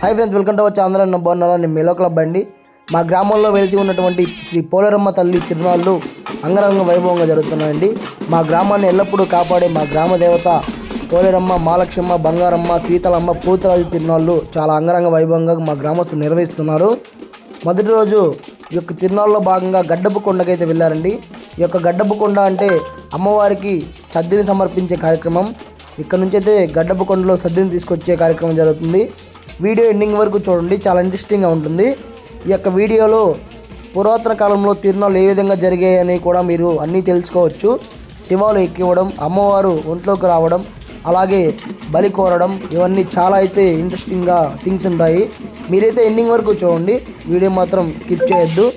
Hi friends, welcome to our channel. అన్న బాగున్నారా? నేను మేలో క్లబ్ అండి. మా గ్రామంలో వెలిసి ఉన్నటువంటి శ్రీ పోలేరమ్మ తల్లి తిరునాళ్ళు అంగరంగ వైభవంగా జరుగుతున్నాయండి. మా గ్రామాన్ని ఎల్లప్పుడూ కాపాడే మా గ్రామ దేవత పోలేరమ్మ, మహాలక్ష్మమ్మ, బంగారమ్మ, సీతలమ్మ, పూతరాజు తిరునాళ్ళు చాలా అంగరంగ వైభవంగా మా గ్రామస్తులు నిర్వహిస్తున్నారు. మొదటి రోజు ఈ యొక్క తిరునాళ్ళలో భాగంగా గడ్డపు కొండకైతే వెళ్ళారండి. ఈ యొక్క గడ్డపు కొండ అంటే అమ్మవారికి సద్దిని సమర్పించే కార్యక్రమం. ఇక్కడ నుంచి అయితే గడ్డపు కొండలో సద్దిని తీసుకొచ్చే కార్యక్రమం జరుగుతుంది. వీడియో ఎండింగ్ వరకు చూడండి, చాలా ఇంట్రెస్టింగ్గా ఉంటుంది. ఈ యొక్క వీడియోలో పురాతన కాలంలో తిరునాళ్ళు ఏ విధంగా జరిగాయని కూడా మీరు అన్నీ తెలుసుకోవచ్చు. శివాలు ఎక్కివ్వడం, అమ్మవారు ఒంట్లోకి రావడం, అలాగే బలి కోరడం, ఇవన్నీ చాలా అయితే ఇంట్రెస్టింగ్గా థింగ్స్ ఉంటాయి. మీరైతే ఎండింగ్ వరకు చూడండి, వీడియో మాత్రం స్కిప్ చేయొద్దు.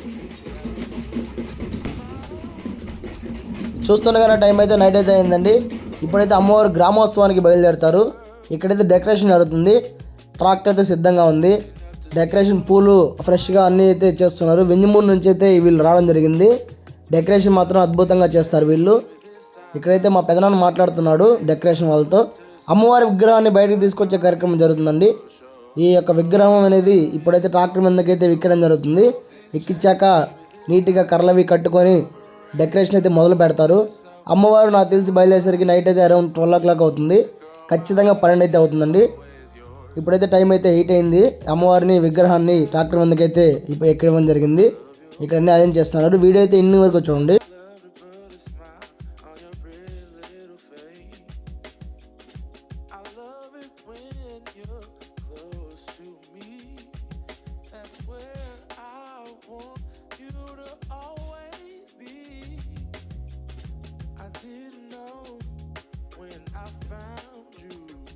చూస్తుండగానే టైం అయితే నైట్ అయితే అయిందండి. ఇప్పుడైతే అమ్మవారు గ్రామోత్సవానికి బయలుదేరుతారు. ఇక్కడైతే డెకరేషన్ జరుగుతుంది. ట్రాక్టర్ అయితే సిద్ధంగా ఉంది. డెకరేషన్ పూలు ఫ్రెష్గా అన్నీ అయితే చేస్తున్నారు. వెంజమూరు నుంచి అయితే వీళ్ళు రావడం జరిగింది. డెకరేషన్ మాత్రం అద్భుతంగా చేస్తారు వీళ్ళు. ఇక్కడైతే మా పెదనాన్న మాట్లాడుతున్నాడు డెకరేషన్ వాళ్ళతో. అమ్మవారి విగ్రహాన్ని బయటకు తీసుకొచ్చే కార్యక్రమం జరుగుతుందండి. ఈ యొక్క విగ్రహం అనేది ఇప్పుడైతే ట్రాక్టర్ మీదకైతే ఎక్కడం జరుగుతుంది. ఎక్కించాక నీట్గా కర్రలవి కట్టుకొని డెకరేషన్ అయితే మొదలు పెడతారు. అమ్మవారు నాకు తెలిసి బయలుదేరేసరికి నైట్ అయితే అరౌండ్ 12 o'clock అవుతుంది. ఖచ్చితంగా 12 అయితే అవుతుందండి. ఇప్పుడైతే టైం అయితే 8 అయింది. అమ్మవారిని విగ్రహాన్ని ట్రాక్టర్ మీదకైతే ఎక్కడం జరిగింది. ఇక్కడ అన్నీ అరేంజ్ చేస్తున్నారు. వీడియో అయితే ఇన్ని వరకు చూడండి.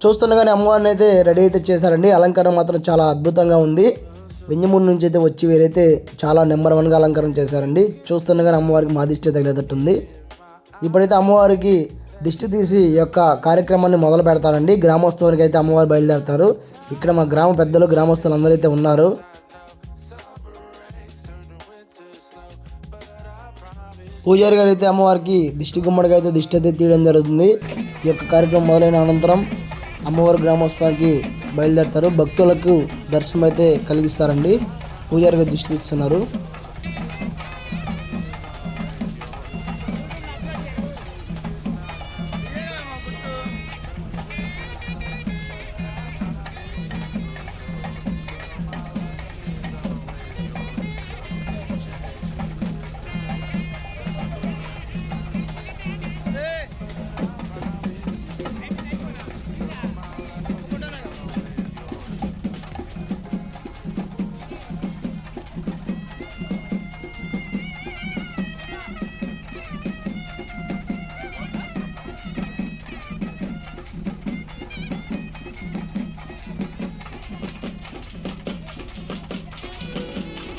చూస్తుండగానే అమ్మవారిని అయితే రెడీ అయితే చేశారండి. అలంకరణ మాత్రం చాలా అద్భుతంగా ఉంది. వెంజమూరు నుంచి అయితే వచ్చి వీరైతే చాలా నెంబర్ 1గా అలంకరణ చేశారండి. చూస్తుండగానే అమ్మవారికి మా దిష్టి తగిలేటట్టుంది. ఇప్పుడైతే అమ్మవారికి దిష్టి తీసి ఈ యొక్క కార్యక్రమాన్ని మొదలు పెడతారండి. గ్రామోత్సవానికి అయితే అమ్మవారు బయలుదేరుతారు. ఇక్కడ మా గ్రామ పెద్దలు, గ్రామస్తులు అందరూ అయితే ఉన్నారు. పూజారి గారు అయితే అమ్మవారికి దిష్టి గుమ్మడిగా అయితే దిష్టి అయితే తీయడం జరుగుతుంది. ఈ యొక్క కార్యక్రమం మొదలైన అనంతరం అమ్మవారి గ్రామోత్సవానికి బయలుదేరుతారు. భక్తులకు దర్శనం అయితే కలిగిస్తారండి. పూజారిగా దిష్టి తీస్తున్నారు.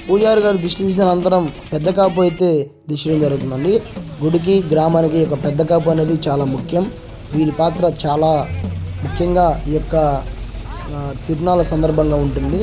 పూజారి గారు దిష్టి తీసిన అనంతరం పెద్ద కాపు అయితే దిష్టం జరుగుతుందండి. గుడికి, గ్రామానికి ఒక పెద్ద కాపు అనేది చాలా ముఖ్యం. వీరి పాత్ర చాలా ముఖ్యంగా ఈ యొక్క తిరునాళ్ళ సందర్భంగా ఉంటుంది.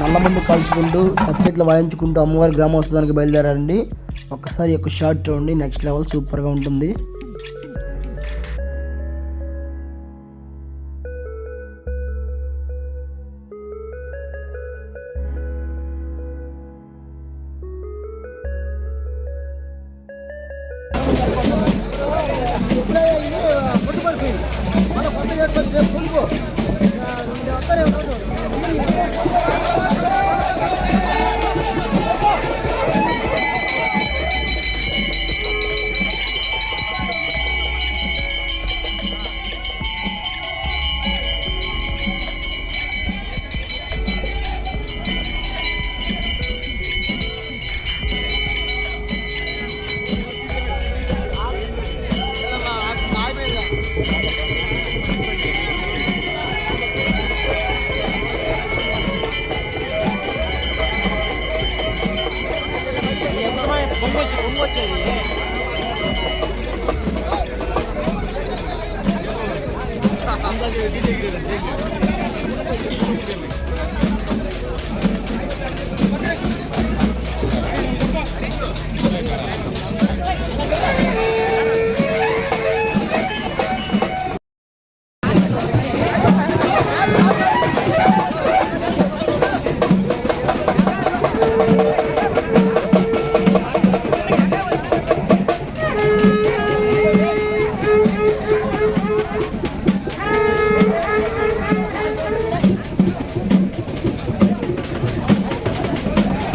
నల్లమంది కాల్చుకుంటూ తప్పెట్లు వాయించుకుంటూ అమ్మవారి గ్రామోత్సవానికి బయలుదేరారండి. ఒక్కసారి యొక్క షాట్ చూడండి, నెక్స్ట్ లెవెల్ సూపర్గా ఉంటుంది.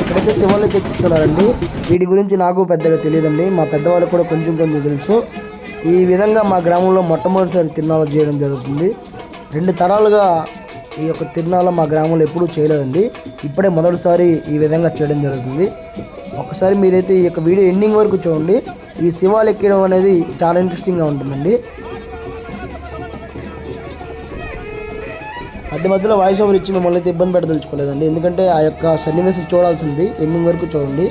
ఇక్కడైతే శివాలయం తెచ్చిస్తున్నారండి. వీటి గురించి నాకు పెద్దగా తెలియదండి, మా పెద్దవాళ్ళకి కూడా కొంచెం కొంచెం తెలుసు. ఈ విధంగా మా గ్రామంలో మొట్టమొదటిసారి తిరునాళ్ళ చేయడం జరుగుతుంది. 2 తరాలుగా ఈ యొక్క తిరునాళ్ళ మా గ్రామంలో ఎప్పుడూ చేయలేదండి, ఇప్పుడే మొదటిసారి ఈ విధంగా చేయడం జరుగుతుంది. ఒకసారి మీరైతే ఈ యొక్క వీడియో ఎండింగ్ వరకు చూడండి. ఈ శివాలు ఎక్కడం అనేది చాలా ఇంట్రెస్టింగ్గా ఉంటుందండి. మధ్యలో వాయిస్ ఓవర్ ఇచ్చి మిమ్మల్ని అయితే ఇబ్బంది పెట్టదలుచుకోలేదండి, ఎందుకంటే ఆ యొక్క సన్నివేశం చూడాల్సింది. ఎండింగ్ వరకు చూడండి.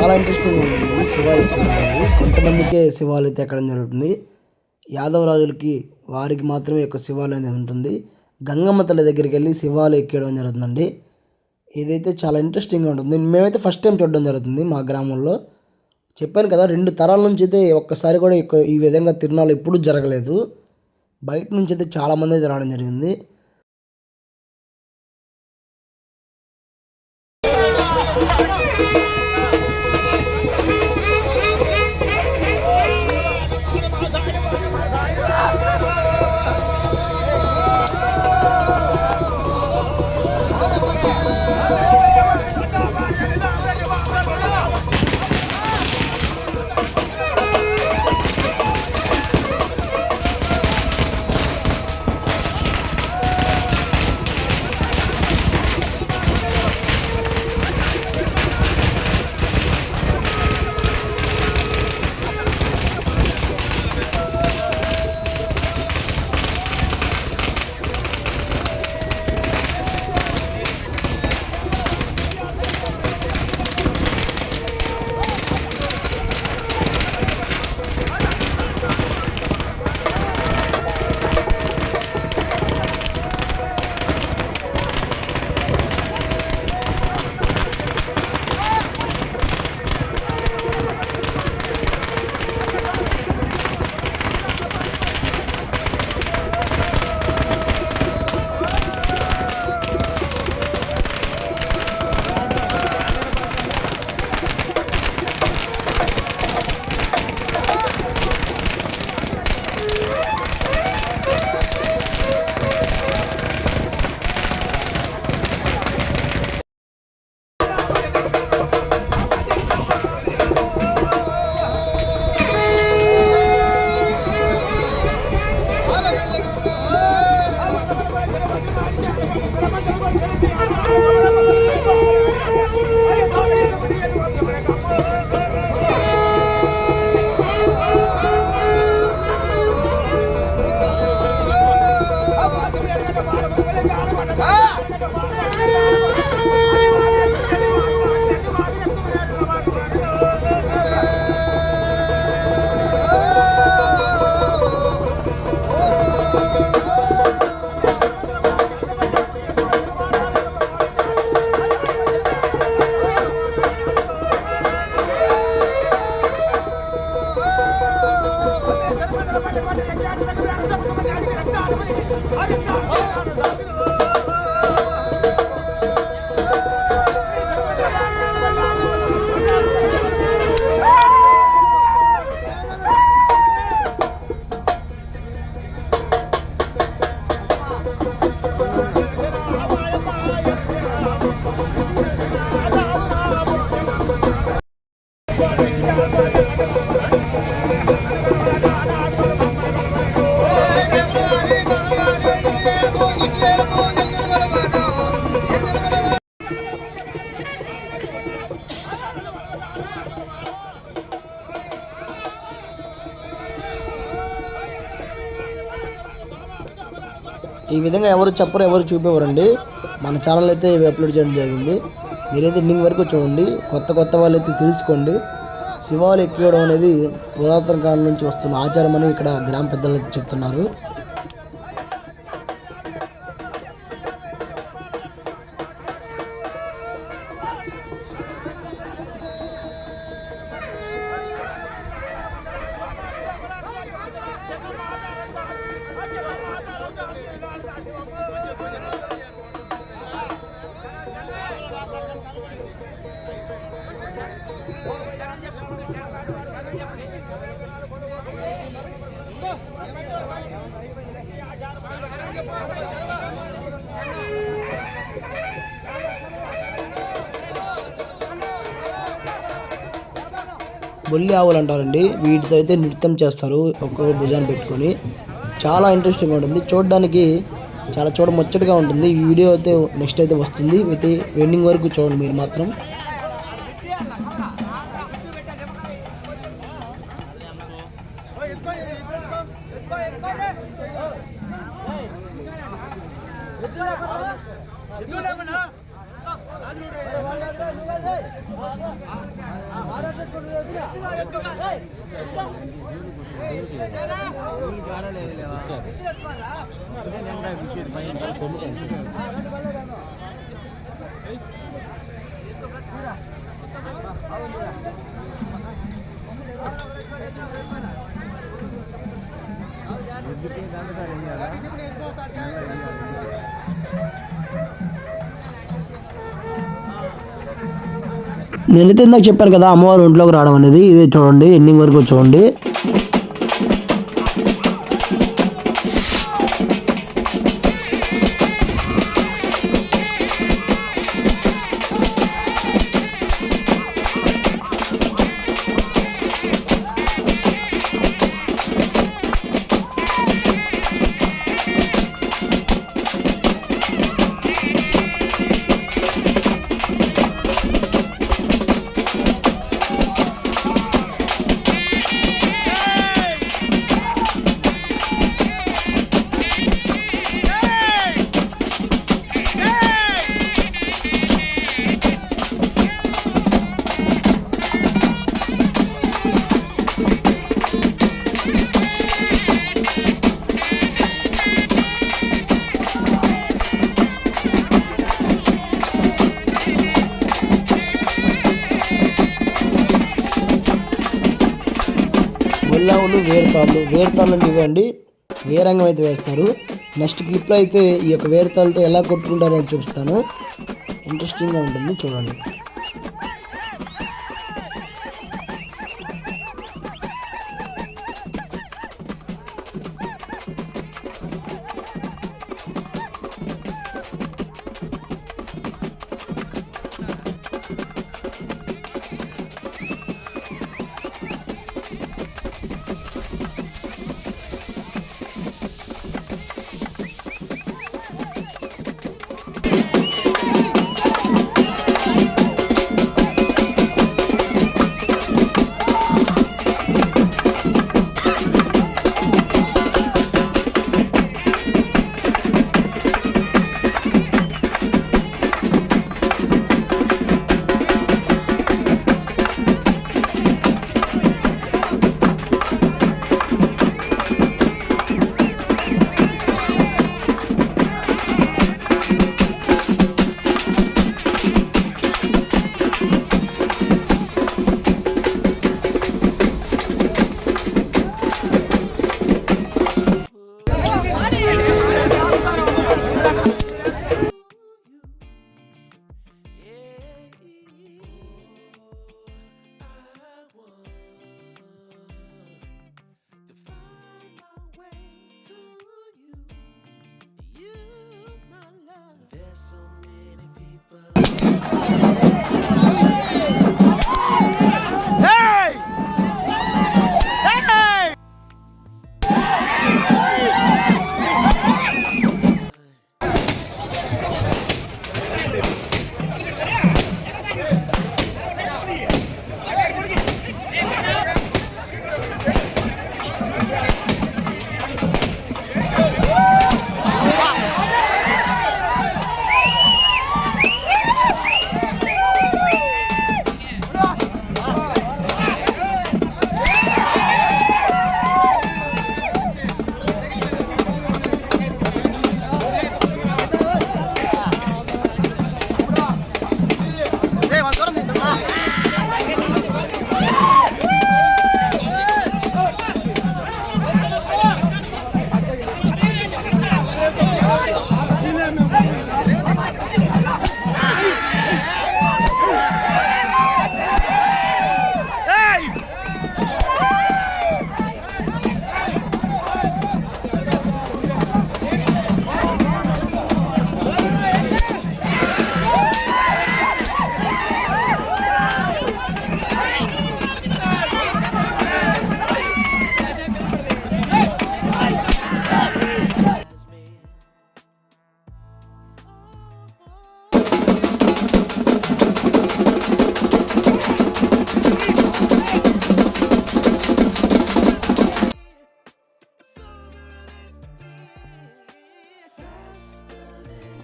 చాలా ఇంట్రెస్టింగ్ ఉంటుంది శివాలు ఎక్కడం అనేది. కొంతమందికే శివాలు అయితే ఎక్కడం జరుగుతుంది. యాదవ రాజులకి వారికి మాత్రమే యొక్క శివాలయం అనేది ఉంటుంది. గంగమ్మ తల్లి దగ్గరికి వెళ్ళి శివాలు ఎక్కడం జరుగుతుందండి. ఇదైతే చాలా ఇంట్రెస్టింగ్గా ఉంటుంది. మేమైతే ఫస్ట్ టైం చూడడం జరుగుతుంది మా గ్రామంలో. చెప్పాను కదా, 2 తరాల నుంచి అయితే ఒక్కసారి కూడా ఈ విధంగా తిరునాళ్ళు ఎప్పుడూ జరగలేదు. బయట నుంచి అయితే చాలామంది అయితే రావడం జరిగింది. ఈ విధంగా ఎవరు చెప్పరు, ఎవరు చూపేవారండి. మన ఛానల్ అయితే ఇవి అప్లోడ్ చేయడం జరిగింది. మీరైతే ఎండింగ్ వరకు చూడండి. కొత్త వాళ్ళైతే తెలుసుకోండి. శివాలు ఎక్కియడం అనేది పురాతన కాలం నుంచి వస్తున్న ఆచారం అని ఇక్కడ గ్రామ పెద్దలు అయితే చెప్తున్నారు. బొల్లి ఆవులు అంటారండి. వీటితో అయితే నృత్యం చేస్తారు ఒక్కొక్క భుజాన్ని పెట్టుకొని. చాలా ఇంట్రెస్టింగ్ ఉంటుంది చూడడానికి, చాలా ముచ్చటగా ఉంటుంది. ఈ వీడియో అయితే నెక్స్ట్ అయితే వస్తుంది. అయితే ఎండింగ్ వరకు చూడండి మీరు మాత్రం. నేనైతే ఇందాక చెప్పాను కదా అమ్మవారు ఒంట్లోకి రావడం అనేది. ఇదే చూడండి, ఎండింగ్ వరకు చూడండి. గొల్లావులు, వేరుతాళ్ళు ఇవ్వండి. వేరంగం అయితే వేస్తారు. నెక్స్ట్ క్లిప్లో అయితే ఈ యొక్క వేరుతాళ్ళతో ఎలా కొట్టుకుంటారో అని చూపిస్తాను. ఇంట్రెస్టింగ్గా ఉంటుంది, చూడండి.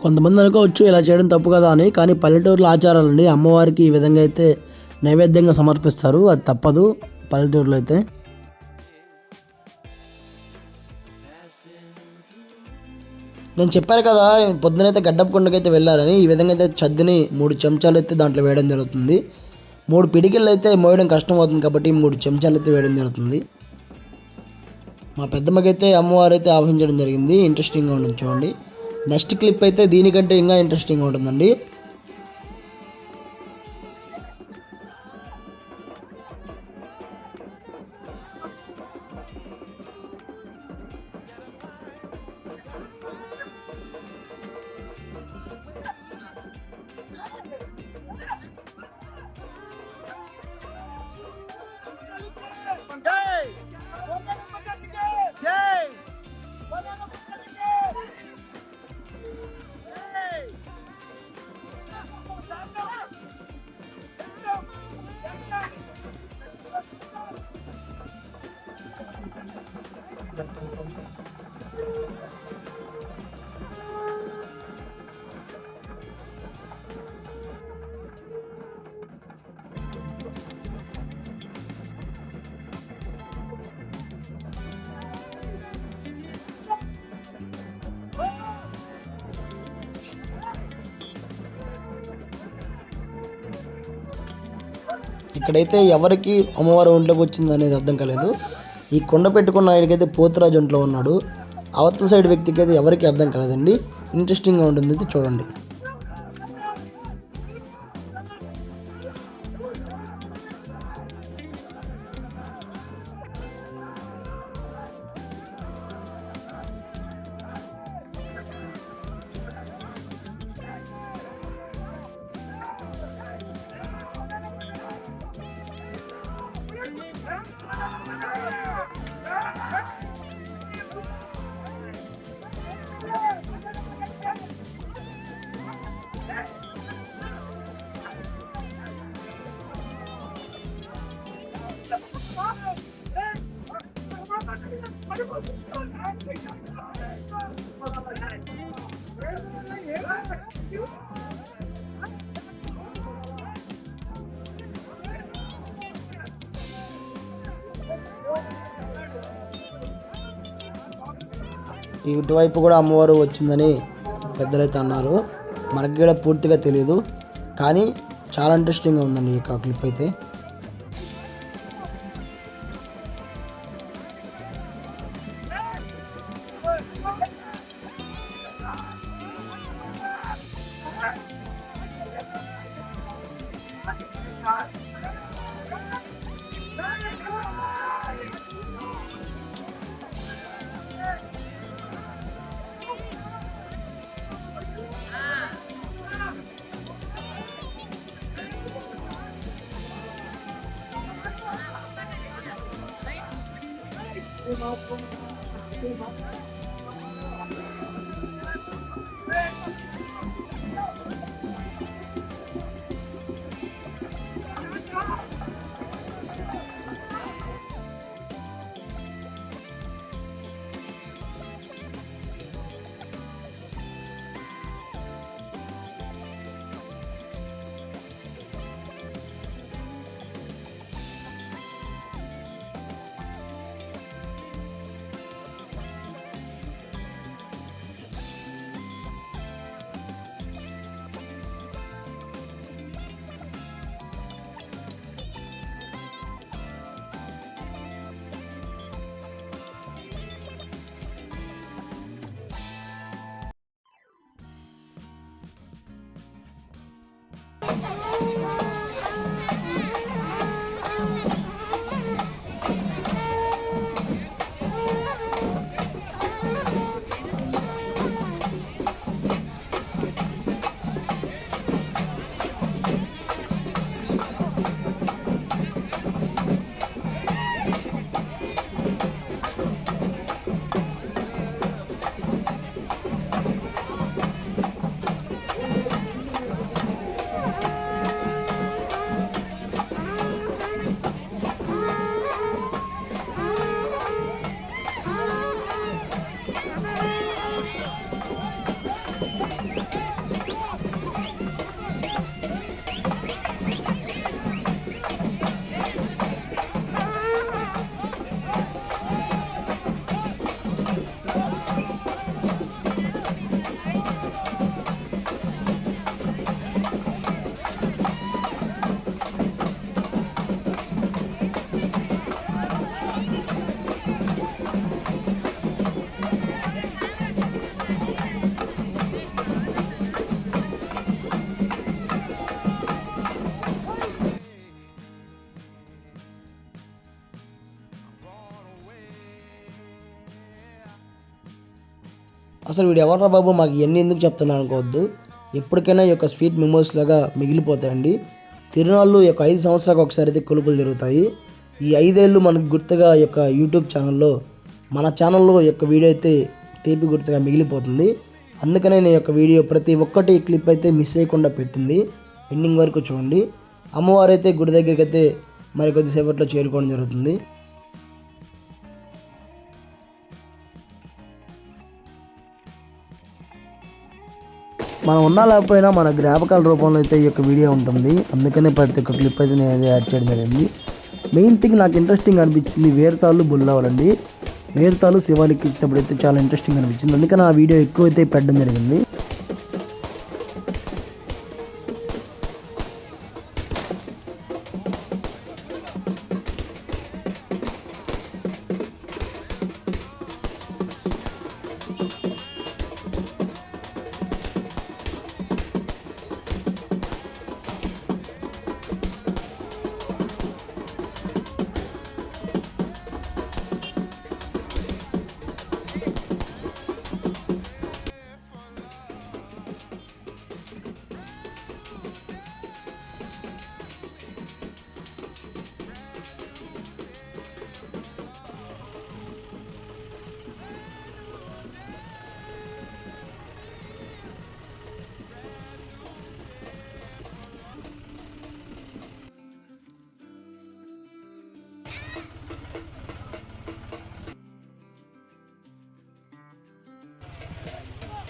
కొంతమంది అనుకోవచ్చు ఇలా చేయడం తప్పు కదా అని, కానీ పల్లెటూరులో ఆచారాలండి. అమ్మవారికి ఈ విధంగా అయితే నైవేద్యంగా సమర్పిస్తారు, అది తప్పదు పల్లెటూరులో అయితే. నేను చెప్పాను కదా పొద్దునైతే గడ్డపు కొండకైతే వెళ్ళారని. ఈ విధంగా అయితే చద్దిని 3 చెంచాలు అయితే దాంట్లో వేయడం జరుగుతుంది. 3 పిడికిళ్ళు అయితే మోయడం కష్టం అవుతుంది కాబట్టి 3 చెంచాలు అయితే వేయడం జరుగుతుంది. మా పెద్దమ్మకైతే అమ్మవారు అయితే ఆహ్వానించడం జరిగింది. ఇంట్రెస్టింగ్గా ఉంటుంది చూడండి. నెక్స్ట్ క్లిప్ అయితే దీనికంటే ఇంకా ఇంట్రెస్టింగ్గా ఉంటుందండి. ఇక్కడైతే ఎవరికి అమ్మవారు ఒంట్లోకి వచ్చింది అనేది అర్థం కాలేదు. ఈ కొండ పెట్టుకున్న ఆయనకైతే పోతురాజు ఒంట్లో ఉన్నాడు. అవతల సైడ్ వ్యక్తికి అయితే ఎవరికి అర్థం కాలేదండి. ఇంట్రెస్టింగ్గా ఉంటుంది అయితే చూడండి. ఇటువైపు కూడా అమ్మవారు వచ్చిందని పెద్దలైతే అన్నారు. మనకి కూడా పూర్తిగా తెలియదు, కానీ చాలా ఇంట్రెస్టింగ్గా ఉందండి ఈ క్లిప్ అయితే. అసలు వీడు ఎవర్రా బాబు మాకు ఇవన్నీ ఎందుకు చెప్తున్నాను అనుకోవద్దు. ఎప్పటికైనా ఈ యొక్క స్వీట్ మెమోరీస్ లాగా మిగిలిపోతాయండి. తిరునాళ్ళు ఈ యొక్క 5 సంవత్సరాలకు ఒకసారి అయితే కొలుపులు జరుగుతాయి. ఈ 5 ఏళ్ళు మనకు గుర్తుగా ఈ యొక్క యూట్యూబ్ ఛానల్లో మన ఛానల్లో ఈ యొక్క వీడియో అయితే తీపి గుర్తుగా మిగిలిపోతుంది. అందుకనే నేను యొక్క వీడియో ప్రతి ఒక్కటి క్లిప్ అయితే మిస్ చేయకుండా పెట్టింది. ఎండింగ్ వరకు చూడండి. అమ్మవారు అయితే గుడి దగ్గరికి అయితే మరి కొద్దిసేపట్లో చేరుకోవడం జరుగుతుంది. మనం ఉన్నా లేకపోయినా మన జ్ఞాపకాల రూపంలో అయితే ఈ యొక్క వీడియో ఉంటుంది. అందుకనే ప్రతి ఒక్క క్లిప్ అయితే నేను యాడ్ చేయడం జరిగింది. మెయిన్ థింగ్ నాకు ఇంట్రెస్టింగ్ అనిపించింది వేరుతాళ్ళు బుల్లవలండి. వేరుతాళ్ళు శివానికి ఇచ్చినప్పుడు అయితే చాలా ఇంట్రెస్టింగ్ అనిపించింది. అందుకని ఆ వీడియో ఎక్కువ అయితే పెట్టడం జరిగింది.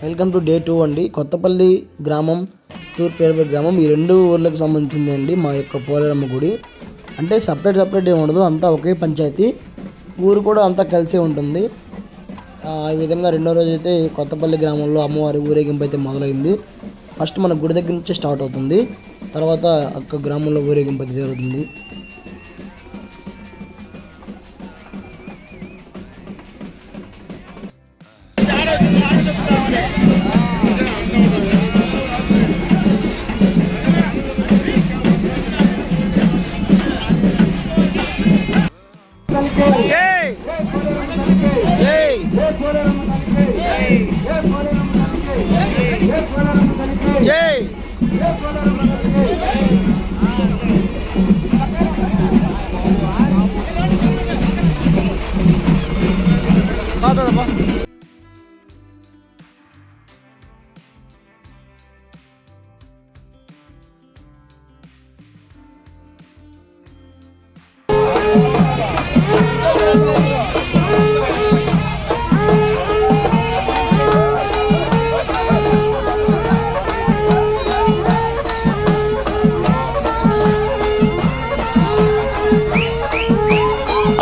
వెల్కమ్ టు డే 2 అండి. కొత్తపల్లి గ్రామం, తూర్పేరుపల్లి గ్రామం ఈ 2 ఊర్లకు సంబంధించింది అండి మా యొక్క పోలేరమ్మ గుడి. అంటే సపరేట్ ఏమి ఉండదు, అంతా ఒకే పంచాయతీ. ఊరు కూడా అంతా కలిసే ఉంటుంది. ఈ విధంగా 2వ రోజు అయితే కొత్తపల్లి గ్రామంలో అమ్మవారి ఊరేగింపు అయితే మొదలైంది. ఫస్ట్ మన గుడి దగ్గర నుంచి స్టార్ట్ అవుతుంది. తర్వాత అక్క గ్రామంలో ఊరేగింపు అయితే జరుగుతుంది.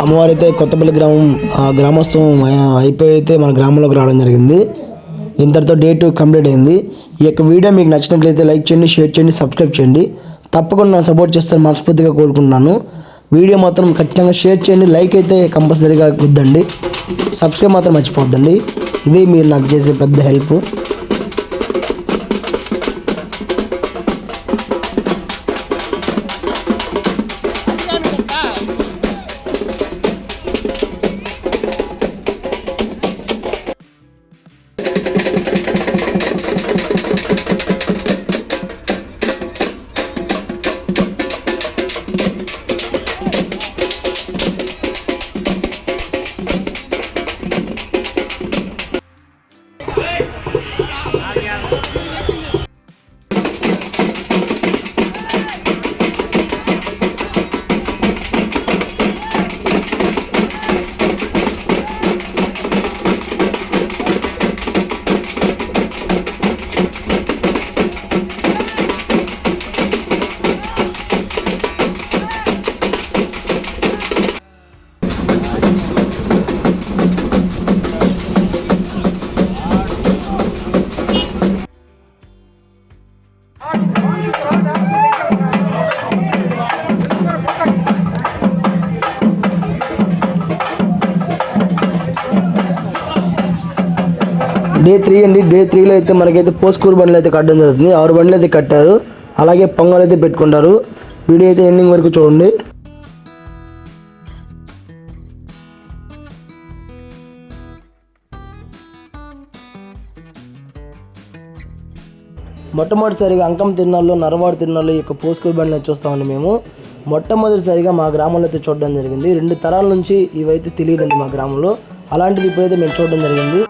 అమ్మవారు అయితే కొత్తపల్లి గ్రామం గ్రామోత్సవం అయిపోయి అయితే మన గ్రామంలోకి రావడం జరిగింది. ఇంతటితో డే 2 కంప్లీట్ అయింది. ఈ యొక్క వీడియో మీకు నచ్చినట్లయితే లైక్ చేయండి, షేర్ చేయండి, సబ్స్క్రైబ్ చేయండి. తప్పకుండా నన్ను సపోర్ట్ చేస్తారని మనస్ఫూర్తిగా కోరుకుంటున్నాను. వీడియో మాత్రం ఖచ్చితంగా షేర్ చేయండి, లైక్ అయితే కంపల్సరీగా గుద్దండి, సబ్స్క్రైబ్ మాత్రం మర్చిపోద్దండి. ఇది మీరు నాకు చేసే పెద్ద హెల్ప్. డే 3 అండి. డే 3లో అయితే మనకైతే పోస్కూరు బండ్లు అయితే కట్టడం జరుగుతుంది. 6 బండ్లు అయితే కట్టారు. అలాగే పొంగల్ అయితే పెట్టుకుంటారు. వీడియో అయితే ఎండింగ్ వరకు చూడండి. మొట్టమొదటిసారిగా అంకం తిరునాళ్ళు, నరవాడు తిరునాళ్ళు యొక్క పోస్కూరు బండిని చూస్తామండి మేము. మొట్టమొదటిసారిగా మా గ్రామంలో అయితే చూడడం జరిగింది. 2 తరాల నుంచి ఇవైతే తెలియదండి మా గ్రామంలో. అలాంటిది ఇప్పుడైతే మేము చూడడం జరిగింది.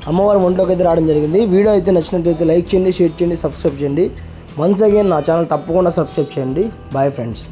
అమ్మవారి ఒంట్లోకి అయితే రావడం జరిగింది. వీడియో అయితే నచ్చినట్లయితే లైక్ చేయండి, షేర్ చేయండి, సబ్స్క్రైబ్ చేయండి. వన్స్ అగైన్ నా ఛానల్ తప్పకుండా సబ్స్క్రైబ్ చేయండి. Bye friends.